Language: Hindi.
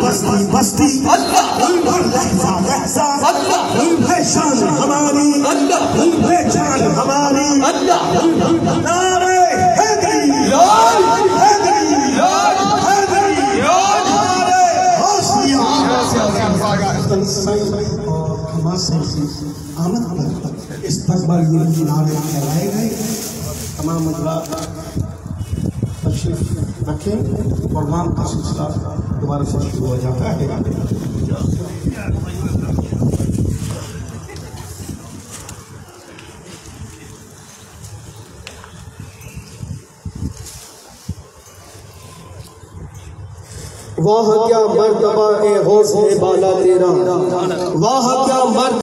बस्ती बस्ती लहजा लहजा शान हमारी पहचान हमारी नारे हैदरी आमद पर इस्तकबाल ये नारे फैलाए गए। तमाम हज़रात तशरीफ रखें और नाम का सिलसिला दोबारा से शुरू हो जाता है। वाह क्या मर्तबा ए गौस बाला तेरा, वाह क्या मर्तबा